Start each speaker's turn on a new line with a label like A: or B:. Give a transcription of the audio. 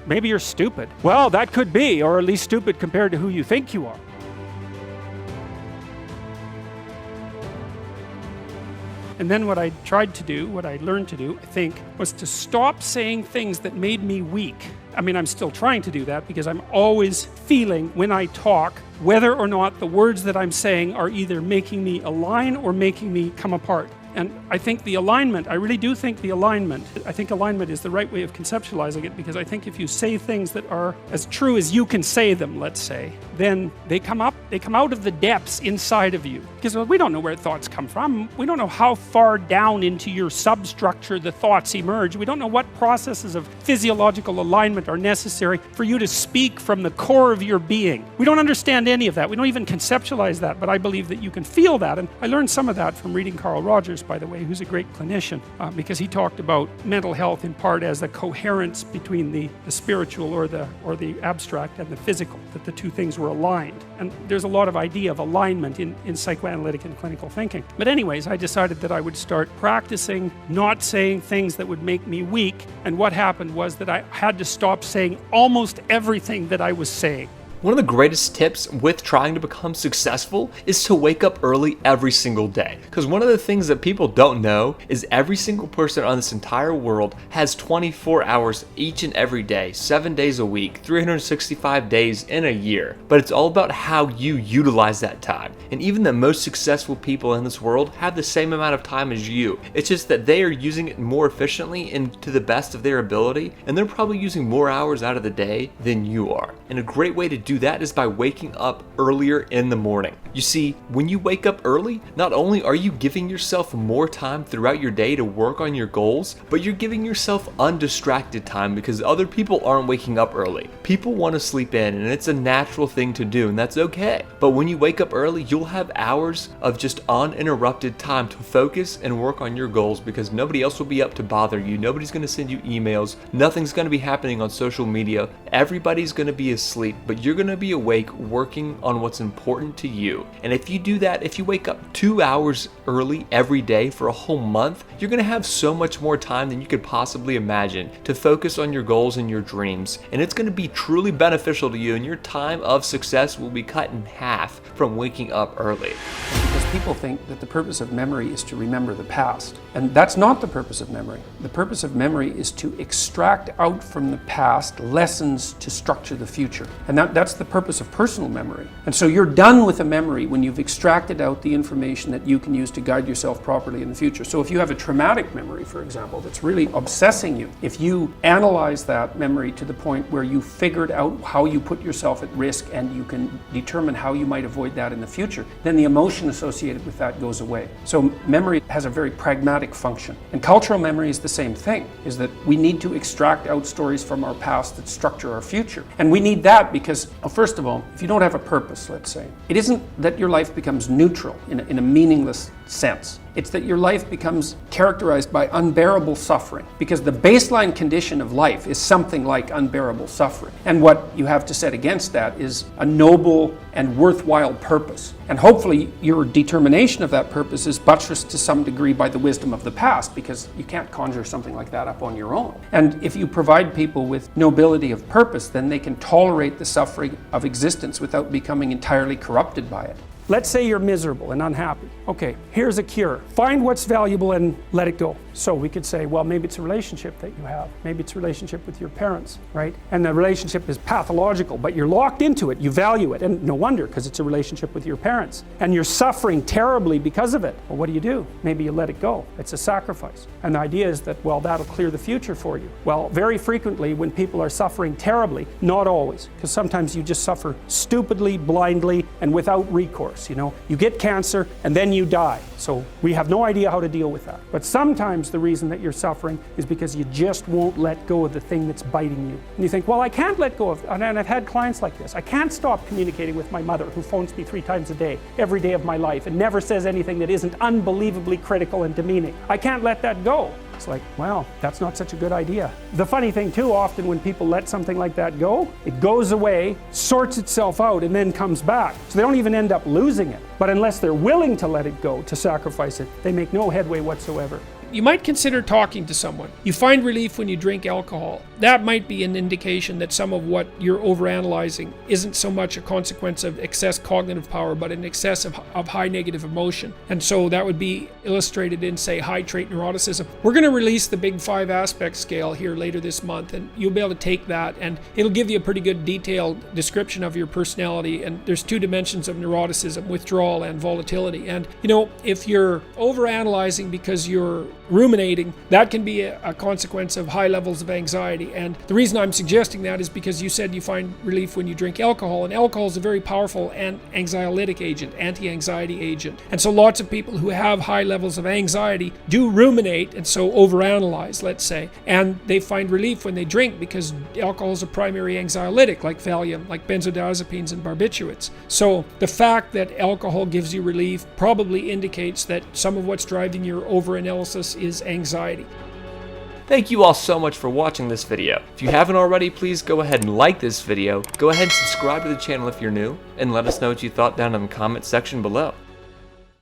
A: maybe you're stupid. Well, that could be, or at least stupid compared to who you think you are. And then what I tried to do, what I learned to do, I think, was to stop saying things that made me weak. I mean, I'm still trying to do that because I'm always feeling when I talk whether or not the words that I'm saying are either making me align or making me come apart. And I think the alignment, I really do think the alignment, I think alignment is the right way of conceptualizing it, because I think if you say things that are as true as you can say them, let's say, then they come out of the depths inside of you. Because we don't know where thoughts come from. We don't know how far down into your substructure the thoughts emerge. We don't know what processes of physiological alignment are necessary for you to speak from the core of your being. We don't understand any of that. We don't even conceptualize that, but I believe that you can feel that. And I learned some of that from reading Carl Rogers, by the way, who's a great clinician, because he talked about mental health in part as the coherence between the spiritual or the abstract and the physical, that the two things were aligned. And there's a lot of idea of alignment in psychoanalytic and clinical thinking. But anyways, I decided that I would start practicing not saying things that would make me weak, and what happened was that I had to stop saying almost everything that I was saying.
B: One of the greatest tips with trying to become successful is to wake up early every single day. Because one of the things that people don't know is every single person on this entire world has 24 hours each and every day, 7 days a week, 365 days in a year. But it's all about how you utilize that time. And even the most successful people in this world have the same amount of time as you. It's just that they are using it more efficiently and to the best of their ability, and they're probably using more hours out of the day than you are. And a great way to do that is by waking up earlier in the morning. You see, when you wake up early, not only are you giving yourself more time throughout your day to work on your goals, but you're giving yourself undistracted time because other people aren't waking up early. People want to sleep in, and it's a natural thing to do, and that's okay. But when you wake up early, you'll have hours of just uninterrupted time to focus and work on your goals because nobody else will be up to bother you. Nobody's going to send you emails. Nothing's going to be happening on social media. Everybody's going to be asleep, but you're going to be awake working on what's important to you. And if you do that, if you wake up 2 hours early every day for a whole month, you're going to have so much more time than you could possibly imagine to focus on your goals and your dreams. And it's going to be truly beneficial to you, and your time of success will be cut in half from waking up early.
C: Because people think that the purpose of memory is to remember the past. And that's not the purpose of memory. The purpose of memory is to extract out from the past lessons to structure the future. And that's the purpose of personal memory. And so you're done with a memory when you've extracted out the information that you can use to guide yourself properly in the future. So if you have a traumatic memory, for example, that's really obsessing you, if you analyze that memory to the point where you figured out how you put yourself at risk and you can determine how you might avoid that in the future, then the emotion associated with that goes away. So memory has a very pragmatic function. And cultural memory is the same thing, is that we need to extract out stories from our past that structure our future. And we need that because, first of all, if you don't have a purpose, let's say, it isn't that your life becomes neutral in a meaningless sense. It's that your life becomes characterized by unbearable suffering, because the baseline condition of life is something like unbearable suffering. And what you have to set against that is a noble and worthwhile purpose. And hopefully your determination of that purpose is buttressed to some degree by the wisdom of the past, because you can't conjure something like that up on your own. And if you provide people with nobility of purpose, then they can tolerate the suffering of existence without becoming entirely corrupted by it.
A: Let's say you're miserable and unhappy. Okay, here's a cure. Find what's valuable and let it go. So we could say, well, maybe it's a relationship that you have. Maybe it's a relationship with your parents, right? And the relationship is pathological, but you're locked into it. You value it. And no wonder, because it's a relationship with your parents. And you're suffering terribly because of it. Well, what do? Maybe you let it go. It's a sacrifice. And the idea is that, well, that'll clear the future for you. Well, very frequently when people are suffering terribly, not always, because sometimes you just suffer stupidly, blindly, and without recourse. You get cancer and then you die. So we have no idea how to deal with that. But sometimes the reason that you're suffering is because you just won't let go of the thing that's biting you. And you think, well, I can't let go of, and I've had clients like this. I can't stop communicating with my mother, who phones me 3 times a day, every day of my life, and never says anything that isn't unbelievably critical and demeaning. I can't let that go. It's like, well, that's not such a good idea. The funny thing too, often when people let something like that go, it goes away, sorts itself out, and then comes back. So they don't even end up losing it. But unless they're willing to let it go, to sacrifice it, they make no headway whatsoever.
C: you might consider talking to someone. You find relief when you drink alcohol. That might be an indication that some of what you're overanalyzing isn't so much a consequence of excess cognitive power, but an excess of high negative emotion. And so that would be illustrated in, say, high trait neuroticism. We're going to release the Big 5 aspect scale here later this month, and you'll be able to take that, and it'll give you a pretty good detailed description of your personality. And there's 2 dimensions of neuroticism: withdrawal and volatility. And if you're overanalyzing because you're ruminating, that can be a consequence of high levels of anxiety. And the reason I'm suggesting that is because you said you find relief when you drink alcohol, and alcohol is a very powerful anxiolytic agent, anti-anxiety agent. And so lots of people who have high levels of anxiety do ruminate, and so overanalyze, let's say, and they find relief when they drink because alcohol is a primary anxiolytic, like Valium, like benzodiazepines and barbiturates. So the fact that alcohol gives you relief probably indicates that some of what's driving your overanalysis is anxiety.
B: Thank you all so much for watching this video. If you haven't already, please go ahead and like this video. Go ahead and subscribe to the channel if you're new, and let us know what you thought down in the comment section below.